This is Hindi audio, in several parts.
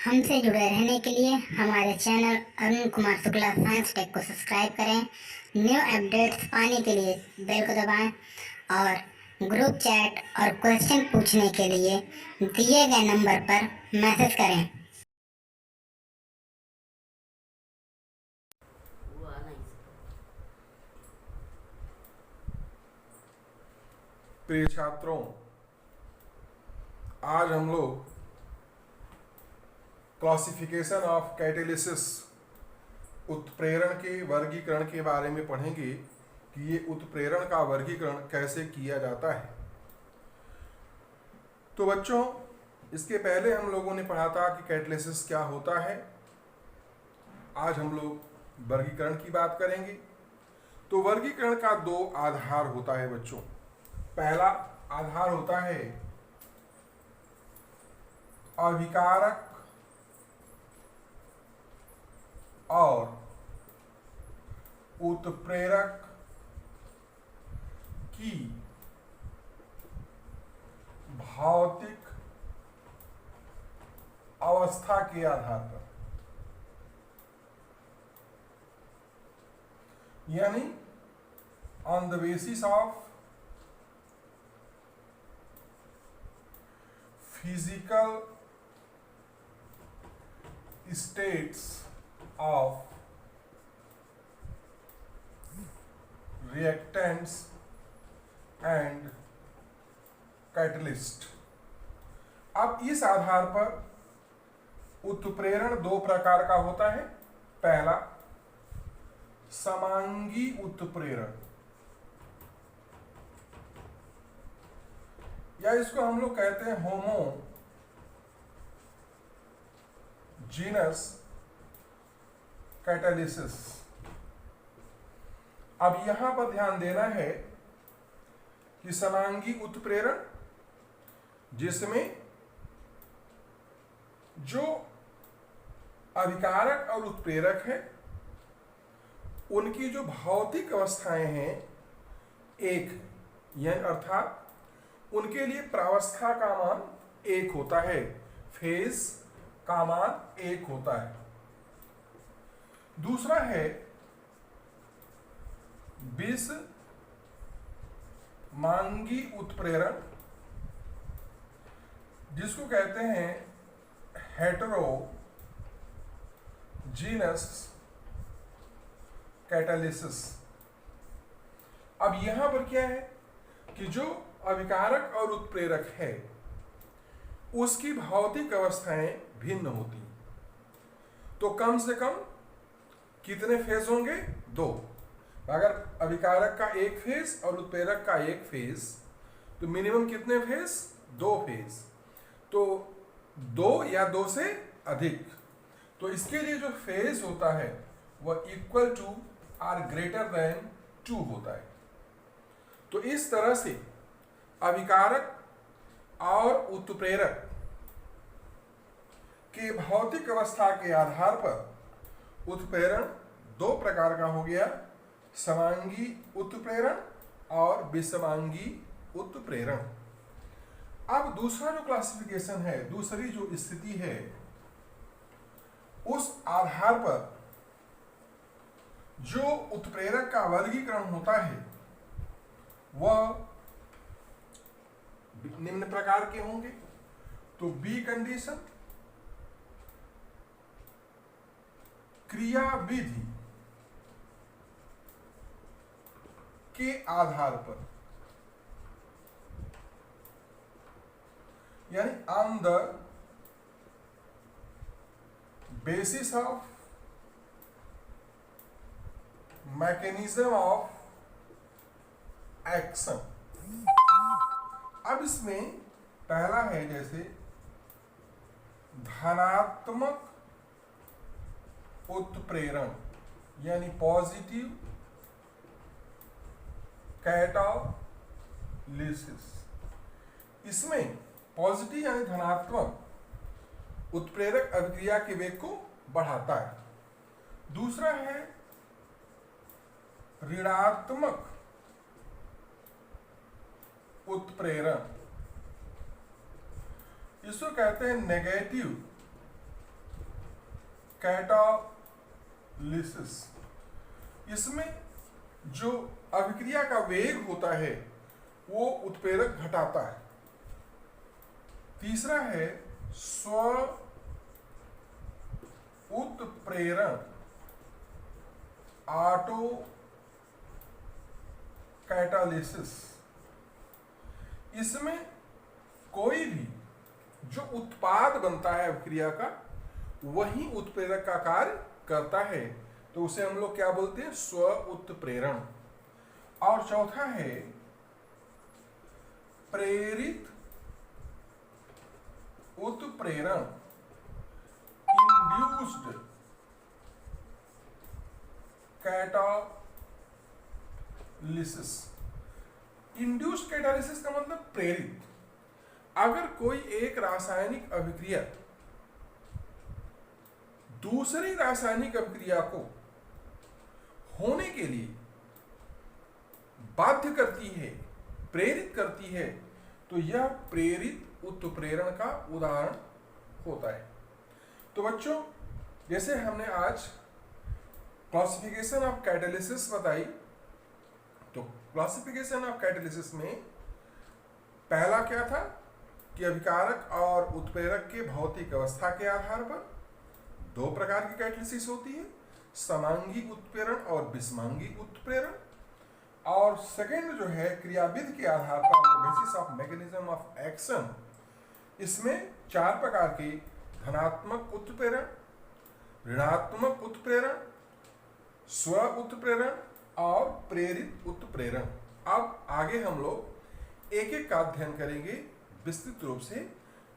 हमसे जुड़े रहने के लिए हमारे channel Arun Kumar Shukla science tech को सब्सक्राइब करें। न्यू अपडेट्स पाने के लिए बेल को दबाएं और ग्रुप चैट और क्वेश्चन पूछने के लिए दिए गए नंबर पर मैसेज करें। प्रिय छात्रों, आज हम लोग क्लासिफिकेशन ऑफ कैटेलिसिस उत्प्रेरण के वर्गीकरण के बारे में पढ़ेंगे कि ये उत्प्रेरण का वर्गीकरण कैसे किया जाता है। तो बच्चों, इसके पहले हम लोगों ने पढ़ा था कि कैटेलिसिस क्या होता है। आज हम लोग वर्गीकरण की बात करेंगे। तो वर्गीकरण का दो आधार होता है बच्चों। पहला आधार होता है अभिकारक और उत्प्रेरक की भौतिक अवस्था के आधार पर, यानी on the basis of physical states of reactants and catalyst। अब इस आधार पर उत्प्रेरण दो प्रकार का होता है। पहला समांगी उत्प्रेरण, या इसको हम लोग कहते हैं होमोजीनस कैटालिसिस। अब यहां पर ध्यान देना है कि समांगी उत्प्रेरण जिसमें जो अभिकारक और उत्प्रेरक है उनकी जो भौतिक अवस्थाएं हैं एक, यानी अर्थात उनके लिए प्रावस्था का मान एक होता है, फेज का मान एक होता है। दूसरा है विषमांगी उत्प्रेरण, जिसको कहते हैं हेटेरोजीनस कैटालिसिस। अब यहां पर क्या है कि जो अभिकारक और उत्प्रेरक है उसकी भौतिक अवस्थाएं भिन्न होती। तो कम से कम कितने फेज होंगे? दो। अगर अभिकारक का एक फेज और उत्प्रेरक का एक फेज, तो मिनिमम कितने फेज? दो फेज। तो दो या दो से अधिक। तो इसके लिए जो फेज होता है वह equal to or greater than 2 होता है। तो इस तरह से अभिकारक और उत्प्रेरक के भौतिक अवस्था के आधार पर उत्प्रेरण दो प्रकार का हो गया, समांगी उत्प्रेरण और विषमांगी उत्प्रेरण। अब दूसरा जो क्लासिफिकेशन है, दूसरी जो स्थिति है, उस आधार पर जो उत्प्रेरक का वर्गीकरण होता है वह निम्न प्रकार के होंगे। तो बी कंडीशन, क्रिया विधि के आधार पर, यानी on the basis of mechanism of action. अब इसमें पहला है जैसे धनात्मक उत्प्रेरण, यानी पॉजिटिव कैटालिसिस। इसमें पॉजिटिव यानी धनात्मक उत्प्रेरक अभिक्रिया के वेग को बढ़ाता है। दूसरा है ऋणात्मक उत्प्रेरण, इसको कहते हैं नेगेटिव कैटालिसिस, इसमें जो अभिक्रिया का वेग होता है वो उत्प्रेरक घटाता है। तीसरा है स्व उत्प्रेरण, ऑटो कैटालिसिस, इसमें कोई भी जो उत्पाद बनता है अभिक्रिया का वही उत्प्रेरक का कार्य करता है, तो उसे हम लोग क्या बोलते हैं, स्व उत्प्रेरण। और चौथा है प्रेरित उत्प्रेरण, इंड्यूस्ड कैटालिसिस। इंड्यूस्ड कैटालिसिस का मतलब प्रेरित। अगर कोई एक रासायनिक अभिक्रिया दूसरी रासायनिक अभिक्रिया को होने के लिए बाध्य करती है, प्रेरित करती है, तो यह प्रेरित उत्प्रेरण का उदाहरण होता है। तो बच्चों, जैसे हमने आज क्लासिफिकेशन ऑफ कैटालिसिस बताई, तो क्लासिफिकेशन ऑफ कैटालिसिस में पहला क्या था कि अभिकारक और उत्प्रेरक के भौतिक अवस्था के आधार पर दो प्रकार की कैटालिसिस होती है, समांगी उत्प्रेरण और विषमांगी उत्प्रेरण। और सेकंड जो है क्रियाविधि के आधार पर, basis of mechanism of action, इसमें चार प्रकार के धनात्मक उत्प्रेरण, ऋणात्मक उत्प्रेरण, स्व उत्प्रेरण और प्रेरित उत्प्रेरण। अब आगे हम लोग एक एक का अध्ययन करेंगे विस्तृत रूप से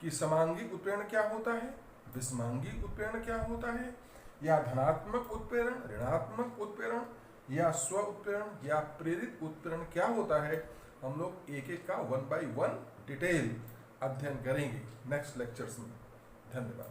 कि समांगी उत्प्रेरण क्या होता है, विषमांगी उत्प्रेरण क्या होता है, या धनात्मक उत्प्रेरण, ऋणात्मक उत्प्रेरण, या स्व उत्प्रेरण या प्रेरित उत्प्रेरण क्या होता है। हम लोग एक एक का 1 by 1 डिटेल अध्ययन करेंगे नेक्स्ट लेक्चर्स में। धन्यवाद।